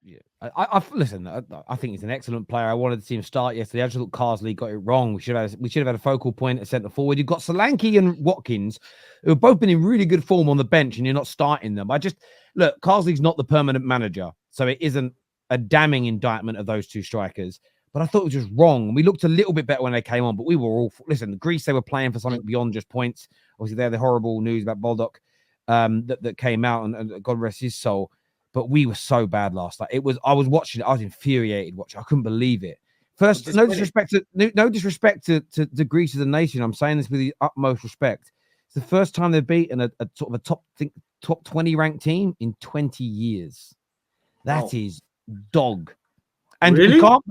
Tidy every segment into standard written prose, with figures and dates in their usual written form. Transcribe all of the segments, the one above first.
Yeah, listen. I think he's an excellent player. I wanted to see him start yesterday. I just thought Carsley got it wrong. We should have had a focal point at centre forward. You've got Solanke and Watkins, who have both been in really good form on the bench, and you're not starting them. Look. Carsley's not the permanent manager, so it isn't a damning indictment of those two strikers. But I thought it was just wrong. We looked a little bit better when they came on, but we were all listen. Greece, they were playing for something beyond just points. Obviously, they had the horrible news about Baldock that came out, and God rest his soul. But we were so bad last night. I was watching it. I was infuriated watching. I couldn't believe it. First, no disrespect to Greece as a nation. I'm saying this with the utmost respect. It's the first time they've beaten a sort of a top 20 ranked team in 20 years. That is dog. And really? we can't,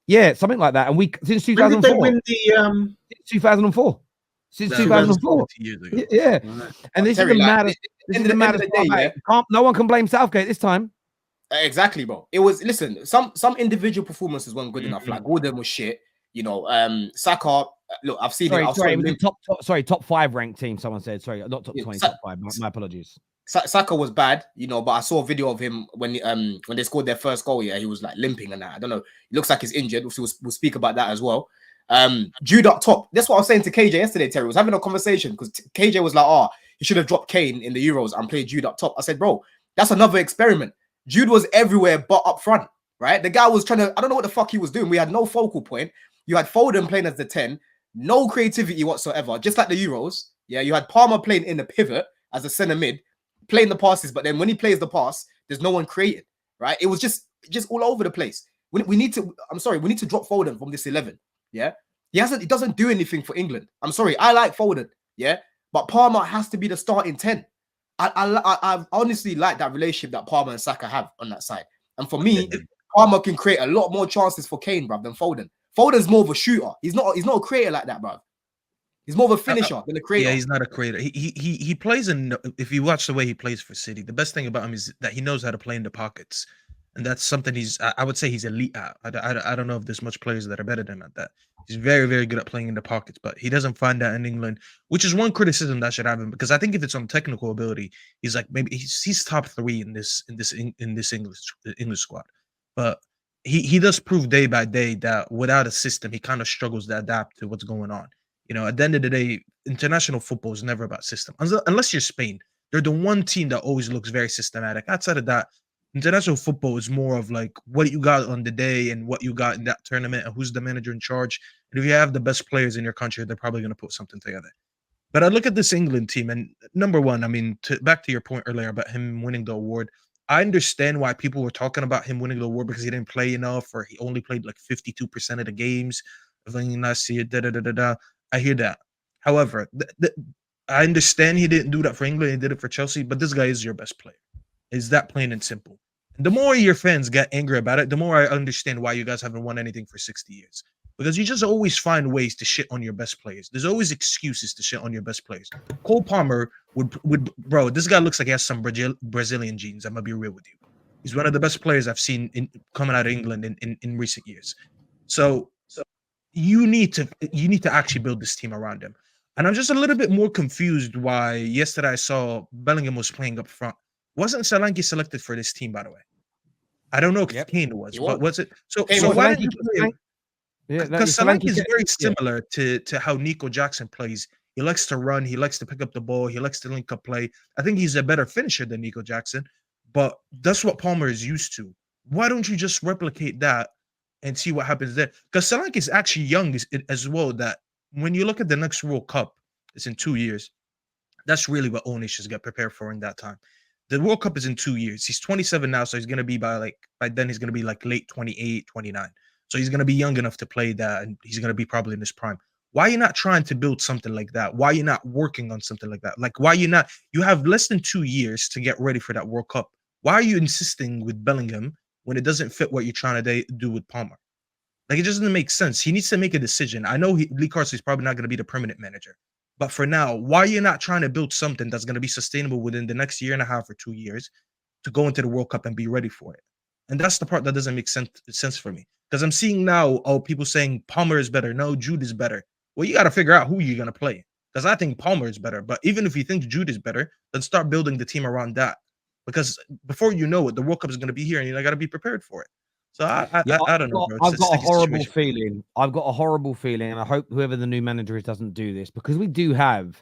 yeah, something like that. And we since 2004. When did they win the 2004. Since 2004. Years ago. Yeah. And this is the maddest. This is the maddest day. No one can blame Southgate this time. Exactly, bro. It was some individual performances weren't good enough. Like Gordon was shit. You know, Saka. Look, I've seen it. Sorry, it was top 5 ranked team. Someone said, sorry, not top 20, top 5. My apologies. Saka was bad, you know, but I saw a video of him when they scored their first goal. Yeah, he was like limping and that. I don't know. He looks like he's injured. We'll speak about that as well. Jude up top. That's what I was saying to KJ yesterday. Terry was having a conversation because KJ was like, he should have dropped Kane in the Euros and played Jude up top. I said, bro, that's another experiment. Jude was everywhere but up front, right? The guy was trying to, I don't know what the fuck he was doing. We had no focal point. You had Foden playing as the 10, no creativity whatsoever, just like the Euros. Yeah, you had Palmer playing in the pivot as a centre mid, playing the passes, but then when he plays the pass, there's no one created, right? It was just all over the place. We need to drop Foden from this 11. Yeah, he doesn't do anything for England. I'm sorry, I like Foden, yeah, but Palmer has to be the starting 10. I honestly like that relationship that Palmer and Saka have on that side. And for me, Palmer can create a lot more chances for Kane, bruv, than Foden. Foden's more of a shooter. He's not a creator like that, bruv. He's more of a finisher than a creator. Yeah, he's not a creator. He plays in. If you watch the way he plays for City, the best thing about him is that he knows how to play in the pockets, and that's something I would say he's elite at. I don't know if there's much players that are better than him at that. He's very, very good at playing in the pockets, but he doesn't find that in England, which is one criticism that should have him. Because I think if it's on technical ability, he's like maybe he's top 3 in this English squad, but he does prove day by day that without a system, he kind of struggles to adapt to what's going on. You know, at the end of the day, international football is never about system. Unless you're Spain, they're the one team that always looks very systematic. Outside of that, international football is more of like what you got on the day and what you got in that tournament and who's the manager in charge. And if you have the best players in your country, they're probably going to put something together. But I look at this England team, and number one, I mean, back to your point earlier about him winning the award, I understand why people were talking about him winning the award because he didn't play enough or he only played like 52% of the games. Last year, I hear that. However, I understand he didn't do that for England. He did it for Chelsea, but this guy is your best player. Is that plain and simple? And the more your fans get angry about it, the more I understand why you guys haven't won anything for 60 years. Because you just always find ways to shit on your best players. There's always excuses to shit on your best players. Cole Palmer would bro, this guy looks like he has some Brazilian genes. I'm going to be real with you. He's one of the best players I've seen coming out of England in recent years. So you need to actually build this team around him. And I'm just a little bit more confused why yesterday I saw Bellingham was playing up front. Wasn't Solanke selected for this team, by the way? I don't know if Kane was, but was it? So why did you play him? Because Solanke is very similar to how Nico Jackson plays. He likes to run. He likes to pick up the ball. He likes to link up play. I think he's a better finisher than Nico Jackson, but that's what Palmer is used to. Why don't you just replicate that and see what happens there? Because Solanke is actually young as well. That when you look at the next World Cup, it's in 2 years. That's really what all nations get prepared for in that time. The World Cup is in 2 years. He's 27 now, so he's going to be by then he's going to be like late 28, 29. So he's going to be young enough to play that, and he's going to be probably in his prime. Why are you not trying to build something like that? Why are you not working on something like that? Like, why are you not? You have less than 2 years to get ready for that World Cup. Why are you insisting with Bellingham when it doesn't fit what you're trying to do with Palmer? Like, it just doesn't make sense. He needs to make a decision. I know Lee Carsley is probably not going to be the permanent manager. But for now, why are you not trying to build something that's going to be sustainable within the next year and a half or 2 years to go into the World Cup and be ready for it? And that's the part that doesn't make sense for me. Because I'm seeing now, people saying Palmer is better. No, Jude is better. Well, you got to figure out who you're going to play. Because I think Palmer is better. But even if you think Jude is better, then start building the team around that. because before you know it, the World Cup is going to be here, and you got to be prepared for it. So I don't know, bro. I've It's a got a sticky horrible situation. feeling. I've got a horrible feeling, and I hope whoever the new manager is doesn't do this, because we do have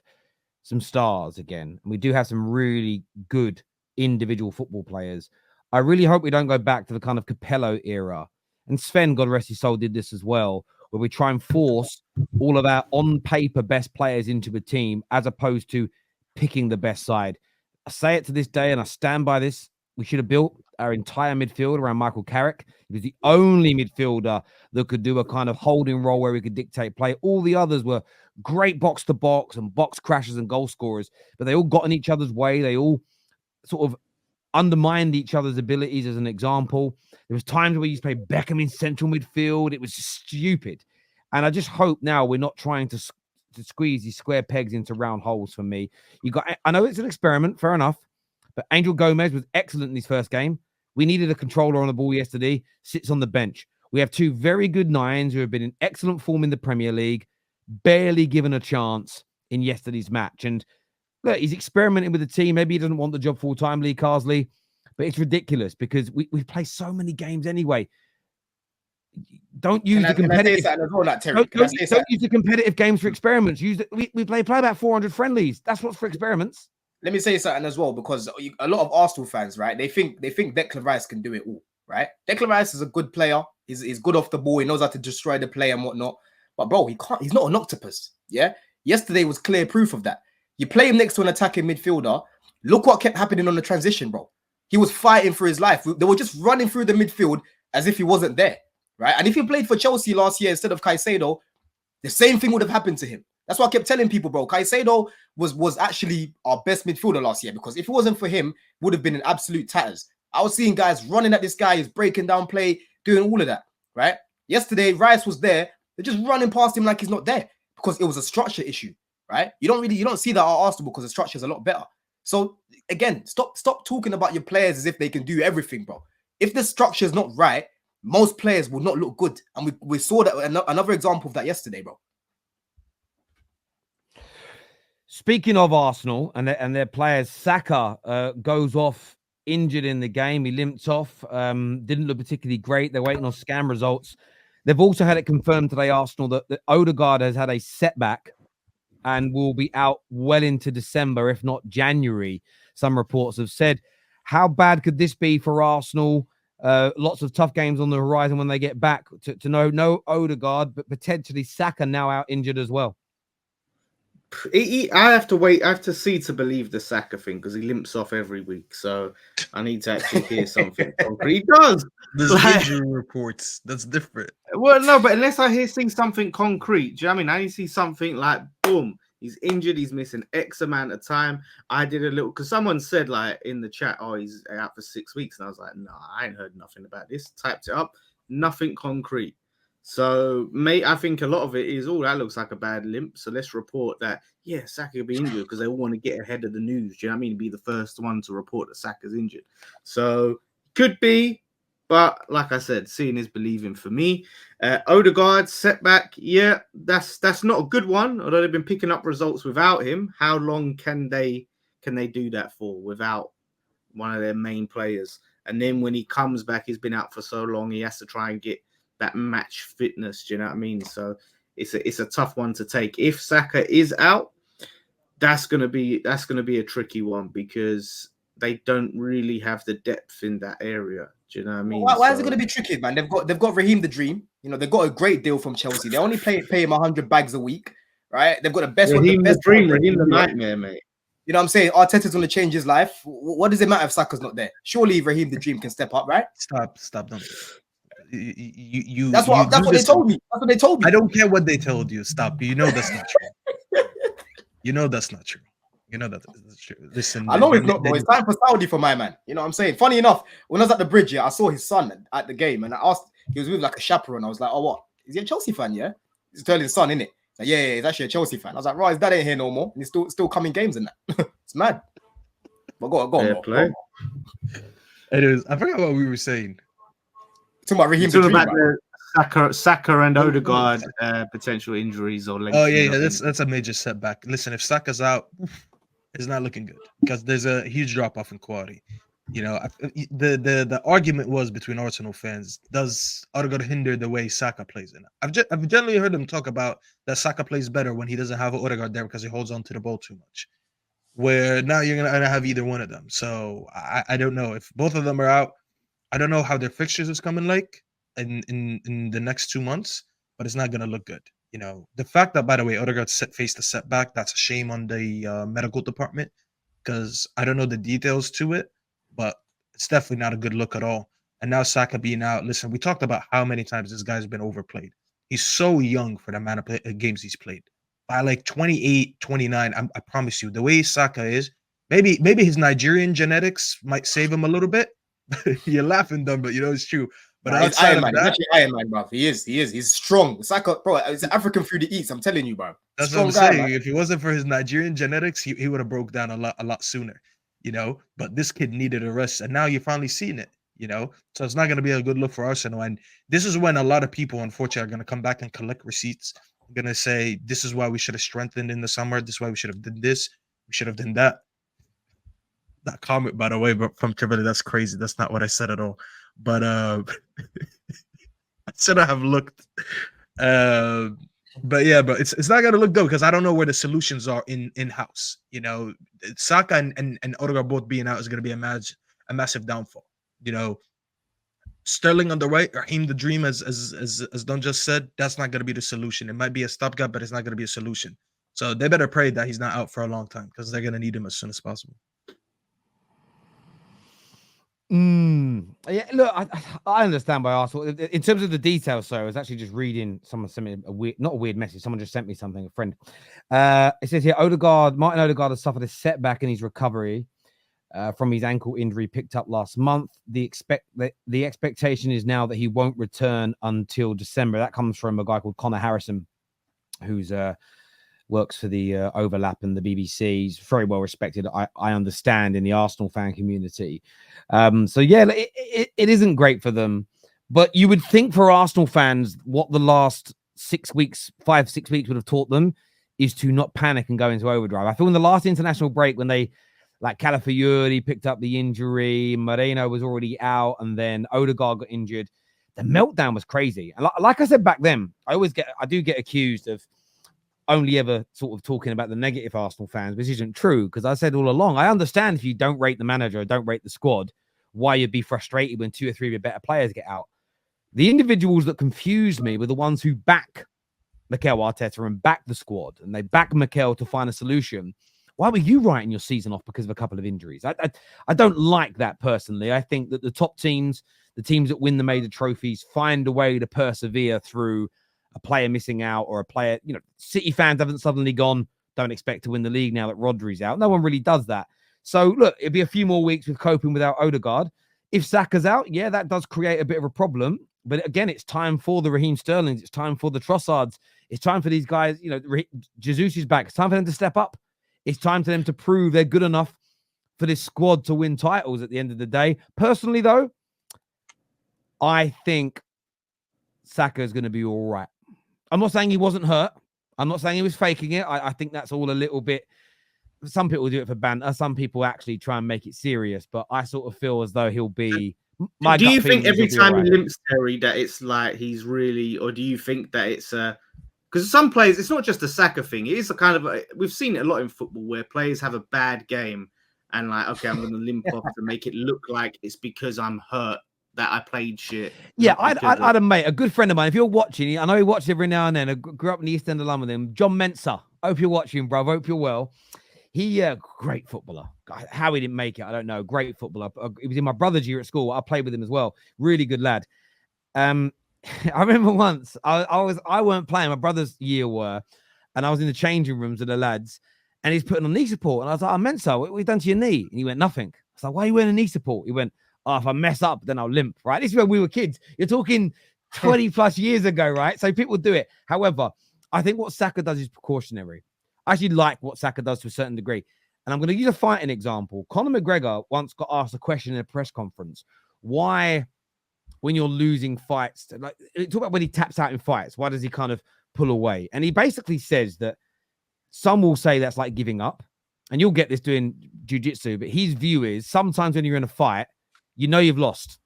some stars again, and we do have some really good individual football players. I really hope we don't go back to the kind of Capello era. And Sven, God rest his soul, did this as well, where we try and force all of our on paper best players into a team as opposed to picking the best side. I say it to this day, and I stand by this. We should have built our entire midfield around Michael Carrick. He was the only midfielder that could do a kind of holding role where we could dictate play. All the others were great box to box and box crashers and goal scorers, but they all got in each other's way. They all sort of undermined each other's abilities. As an example, there was times where we used to play Beckham in central midfield. It was stupid. And I just hope now we're not trying to squeeze these square pegs into round holes for me. I know it's an experiment, fair enough, but Angel Gomez was excellent in his first game. We needed a controller on the ball yesterday, sits on the bench. We have two very good nines who have been in excellent form in the Premier League, barely given a chance in yesterday's match. And look, he's experimenting with the team. Maybe he doesn't want the job full-time, Lee Carsley, but it's ridiculous because we play so many games anyway. Don't use the competitive. Don't use the competitive games for experiments. We play about 400 friendlies. That's what's for experiments. Let me say something as well, because a lot of Arsenal fans, right? They think Declan Rice can do it all, right? Declan Rice is a good player. He's good off the ball. He knows how to destroy the play and whatnot. But bro, he can't. He's not an octopus. Yeah. Yesterday was clear proof of that. You play him next to an attacking midfielder. Look what kept happening on the transition, bro. He was fighting for his life. They were just running through the midfield as if he wasn't there, right? And if he played for Chelsea last year instead of Caicedo, the same thing would have happened to him. That's why I kept telling people, bro, Caicedo was actually our best midfielder last year, because if it wasn't for him, it would have been an absolute tatters. I was seeing guys running at this guy, he's breaking down play, doing all of that, right? Yesterday, Rice was there. They're just running past him like he's not there because it was a structure issue, right? You don't see that at Arsenal because the structure is a lot better. So again, stop talking about your players as if they can do everything, bro. If the structure is not right, most players will not look good. And we saw that another example of that yesterday, bro. Speaking of Arsenal and their players, Saka goes off injured in the game. He limped off, didn't look particularly great. They're waiting on scan results. They've also had it confirmed today, Arsenal, that Odegaard has had a setback and will be out well into December, if not January, some reports have said. How bad could this be for Arsenal? Lots of tough games on the horizon when they get back to know no Odegaard, but potentially Saka now out injured as well. I have to wait. I have to see to believe the Saka thing because he limps off every week. So I need to actually hear something concrete. He does. There's injury reports. That's different. Well, no, but unless I see something concrete, do you know what I mean? I need to see something like, boom, he's injured. He's missing X amount of time. I did a little, because someone said like in the chat, oh, he's out for 6 weeks. And I was like, no, I ain't heard nothing about this. Typed it up. Nothing concrete. So, mate, I think a lot of it is, oh, that looks like a bad limp. So let's report that, yeah, Saka will be injured because they all want to get ahead of the news. Do you know what I mean? Be the first one to report that Saka's injured. So, could be, but like I said, seeing is believing for me. Odegaard, setback, yeah, that's not a good one, although they've been picking up results without him. How long can they do that for without one of their main players? And then when he comes back, he's been out for so long, he has to try and get that match fitness, do you know what I mean? So it's a tough one to take. If Saka is out, that's gonna be a tricky one because they don't really have the depth in that area. Do you know what I mean? Why is it gonna be tricky, man? They've got Raheem the Dream. You know, they've got a great deal from Chelsea. They only pay him 100 bags a week, right? They've got the best Raheem one, the best Dream, Raheem the nightmare, mate. You know what I'm saying? Arteta's gonna change his life. What does it matter if Saka's not there? Surely Raheem the Dream can step up, right? Stop, don't. That's what they told me. That's what they told me. I don't care what they told you. Stop. You know that's not true. You know that's not true. You know that's true. Listen, I know it's not, bro. It's time for Saudi for my man. You know what I'm saying? Funny enough, when I was at the bridge, I saw his son at the game, and I asked. He was with like a chaperone. I was like, "Oh, what? Is he a Chelsea fan? Yeah." He's telling his son, innit? Like, yeah, he's actually a Chelsea fan. I was like, "Right, his dad ain't here no more, and he's still coming games and that." It's mad. But go on. Anyways, I forgot what we were saying. Talking about Raheem about the Saka and Odegaard potential injuries or length. Oh yeah, that's a major setback. Listen, if Saka's out, it's not looking good because there's a huge drop off in quality. You know, the argument was between Arsenal fans: does Odegaard hinder the way Saka plays? And I've generally heard them talk about that Saka plays better when he doesn't have Odegaard there because he holds on to the ball too much. Where now you're gonna have either one of them. So I don't know if both of them are out. I don't know how their fixtures is coming like in the next 2 months, but it's not gonna look good. You know, the fact that, by the way, Odegaard faced a setback, that's a shame on the medical department, because I don't know the details to it, but it's definitely not a good look at all. And now Saka being out. Listen, we talked about how many times this guy's been overplayed. He's so young for the amount of games he's played. By like 28, 29, I promise you, the way Saka is, maybe his Nigerian genetics might save him a little bit. You're laughing, dumb, but you know it's true. But Nah, he's outside Iron of Man. He's that, actually Iron Man, bro. He is. He's strong. It's like bro. It's African food he eats. I'm telling you, bro. that's Strong what I'm guy, saying. man. If it wasn't for his Nigerian genetics, he would have broke down a lot sooner, you know. But this kid needed a rest, and now you're finally seeing it, you know. So it's not going to be a good look for Arsenal. And this is when a lot of people, unfortunately, are going to come back and collect receipts. Going to say this is why we should have strengthened in the summer. This is why we should have done this. We should have done that. That comment, by the way, but from Kimberly, that's crazy. That's not what I said at all. But I should have looked. But yeah, but it's not gonna look good because I don't know where the solutions are in house. You know, Saka and Odegaard both being out is gonna be a massive downfall. You know, Sterling on the right, Raheem the Dream, as Don just said, that's not gonna be the solution. It might be a stopgap, but it's not gonna be a solution. So they better pray that he's not out for a long time because they're gonna need him as soon as possible. Yeah, look, I understand why Arsenal. In terms of the details, so I was actually just reading. Someone sent me not a weird message. Someone just sent me something. A friend. It says here, Martin Odegaard has suffered a setback in his recovery from his ankle injury picked up last month. The expectation is now that he won't return until December. That comes from a guy called Connor Harrison, who's works for the Overlap and the BBC. He's very well respected, I understand, in the Arsenal fan community. So yeah, it isn't great for them. But you would think for Arsenal fans, what the last 6 weeks, 5-6 weeks would have taught them is to not panic and go into overdrive. I feel in the last international break when they, like Calafiori picked up the injury, Moreno was already out, and then Odegaard got injured. The meltdown was crazy. And like I said back then, I do get accused of only ever sort of talking about the negative Arsenal fans, which isn't true, because I said all along, I understand if you don't rate the manager or don't rate the squad, why you'd be frustrated when 2 or 3 of your better players get out. The individuals that confused me were the ones who back Mikel Arteta and back the squad, and they back Mikel to find a solution. Why were you writing your season off because of a couple of injuries? I don't like that personally. I think that the top teams, the teams that win the major trophies, find a way to persevere through a player missing out or a player, you know, City fans haven't suddenly gone, don't expect to win the league now that Rodri's out. No one really does that. So look, it'll be a few more weeks with coping without Odegaard. If Saka's out, yeah, that does create a bit of a problem. But again, it's time for the Raheem Sterlings. It's time for the Trossards. It's time for these guys, you know, Jesus is back. It's time for them to step up. It's time for them to prove they're good enough for this squad to win titles at the end of the day. Personally, though, I think Saka is going to be all right. I'm not saying he wasn't hurt. I'm not saying he was faking it. I think that's all a little bit. Some people do it for banter. Some people actually try and make it serious. But I sort of feel as though he'll be. Do you think every time he limps, Terry, that it's like he's really, or do you think that it's because some players, it's not just a Saka thing. It is a kind of we've seen it a lot in football where players have a bad game and like, okay, I'm going to limp off to make it look like it's because I'm hurt that I played shit. Yeah, I'd a mate, a good friend of mine. If you're watching, I know he watches every now and then. I grew up in the East End of London with him. John Mensah. I hope you're watching, bro. I hope you're well. He, great footballer. How he didn't make it, I don't know. Great footballer. He was in my brother's year at school. I played with him as well. Really good lad. I remember once I weren't playing. My brother's year were, and I was in the changing rooms of the lads, and he's putting on knee support. And I was like, Mensah, what have you done to your knee? And he went, nothing. I was like, why are you wearing a knee support? He went, oh, if I mess up, then I'll limp, right? This is when we were kids. You're talking 20 plus years ago, right? So people do it. However, I think what Saka does is precautionary. I actually like what Saka does to a certain degree. And I'm going to use a fighting example. Conor McGregor once got asked a question in a press conference. Why, when you're losing fights, like talk about when he taps out in fights, why does he kind of pull away? And he basically says that some will say that's like giving up. and you'll get this doing jiu-jitsu, but his view is sometimes when you're in a fight, you know you've lost.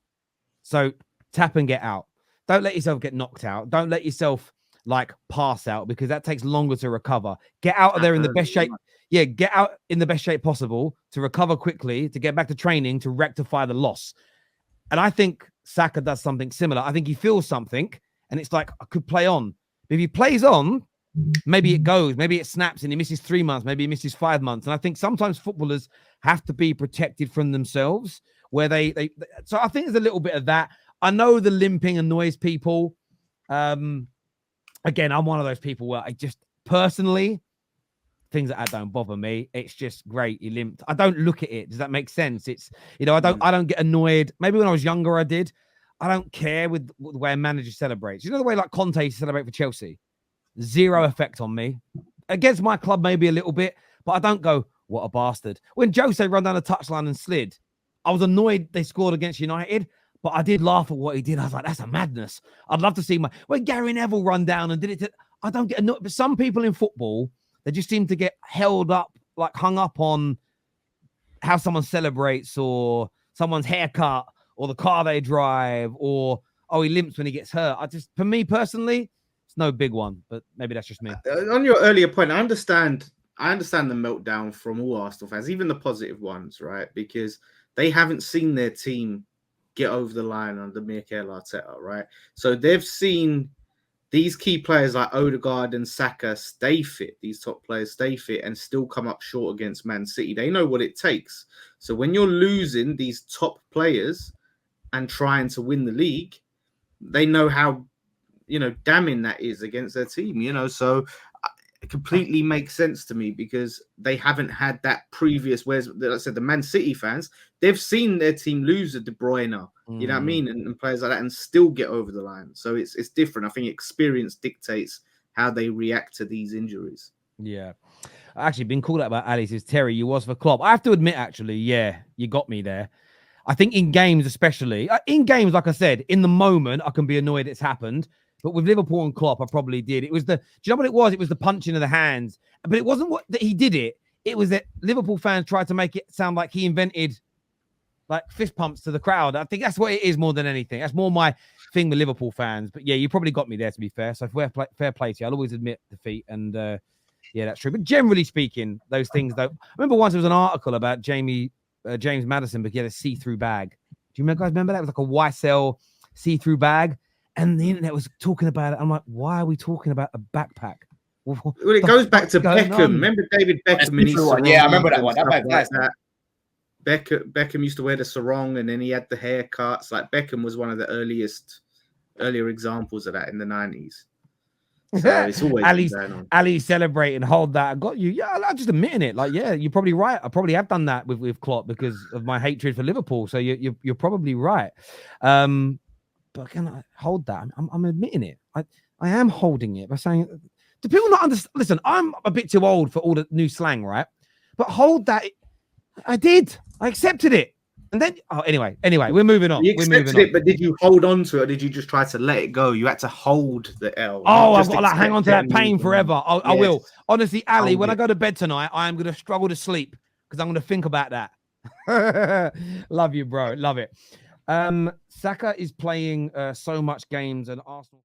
So tap and get out. Don't let yourself get knocked out. Don't let yourself like pass out because that takes longer to recover. Get out of there in the best shape. Yeah, get out in the best shape possible to recover quickly, to get back to training, to rectify the loss. And I think Saka does something similar. I think he feels something and it's like, I could play on. But if he plays on, maybe it goes, maybe it snaps and he misses 3 months, maybe he misses 5 months. And I think sometimes footballers have to be protected from themselves where they so I think there's a little bit of that. I know the limping annoys people. Again, I'm one of those people where I just personally, things like that don't bother me. It's just great. He limped. I don't look at it. Does that make sense? It's, you know, I don't get annoyed. Maybe when I was younger, I did. I don't care with the way a manager celebrates. You know, the way like Conte used to celebrate for Chelsea? Zero effect on me. Against my club, maybe a little bit, but I don't go, what a bastard. When Jose run down the touchline and slid, I was annoyed they scored against United, but I did laugh at what he did. I was like, that's a madness. I'd love to see when Gary Neville run down and did it. I don't get annoyed. But some people in football, they just seem to get held up, like hung up on how someone celebrates or someone's haircut or the car they drive or, oh, he limps when he gets hurt. For me personally, it's no big one, but maybe that's just me. On your earlier point, I understand the meltdown from all Arsenal fans, even the positive ones, right? Because they haven't seen their team get over the line under Mikel Arteta, right? So they've seen these key players like Odegaard and Saka stay fit, these top players stay fit and still come up short against Man City. They know what it takes. So when you're losing these top players and trying to win the league, they know how, you know, damning that is against their team, you know. So it completely makes sense to me because they haven't had that previous, whereas, like I said, the Man City fans, they've seen their team lose a De Bruyne, you know what I mean, and players like that and still get over the line. So it's different. I think experience dictates how they react to these injuries. Yeah. I actually been called out by Ali. Says, Terry, you was for Klopp. I have to admit, actually, yeah, you got me there. I think in games, especially, like I said, in the moment, I can be annoyed it's happened. But with Liverpool and Klopp, I probably did. It was do you know what it was? It was the punching of the hands. But it wasn't that he did it. It was that Liverpool fans tried to make it sound like he invented like fist pumps to the crowd. I think that's what it is more than anything. That's more my thing with Liverpool fans. But yeah, you probably got me there, to be fair. So fair play to you. I'll always admit defeat. And yeah, that's true. But generally speaking, those things, though. I remember once there was an article about James Maddison, but he had a see-through bag. Do you guys remember that? It was like a YSL see-through bag. And the internet was talking about it. I'm like, why are we talking about a backpack? Well, it goes back to Beckham. Remember David Beckham? Yeah, I remember that one. That bag, like that. Beckham used to wear the sarong and then he had the haircuts. Like Beckham was one of the earlier examples of that in the 90s. So it's always going on. Ali celebrating, hold that. I got you. Yeah, I'm just admitting it. Like, yeah, you're probably right. I probably have done that with Klopp because of my hatred for Liverpool. So you're probably right. But can I hold that? I'm admitting it. I am holding it by saying, do people not understand? Listen, I'm a bit too old for all the new slang, right? But hold that. I did. I accepted it. And then, anyway, we're moving on. You accepted it, but did you hold on to it or did you just try to let it go? You had to hold the L. Oh, I've got to hang on to that pain forever. I will. Honestly, Ali, when I go to bed tonight, I am going to struggle to sleep because I'm going to think about that. Love you, bro. Love it. Saka is playing so much games and Arsenal.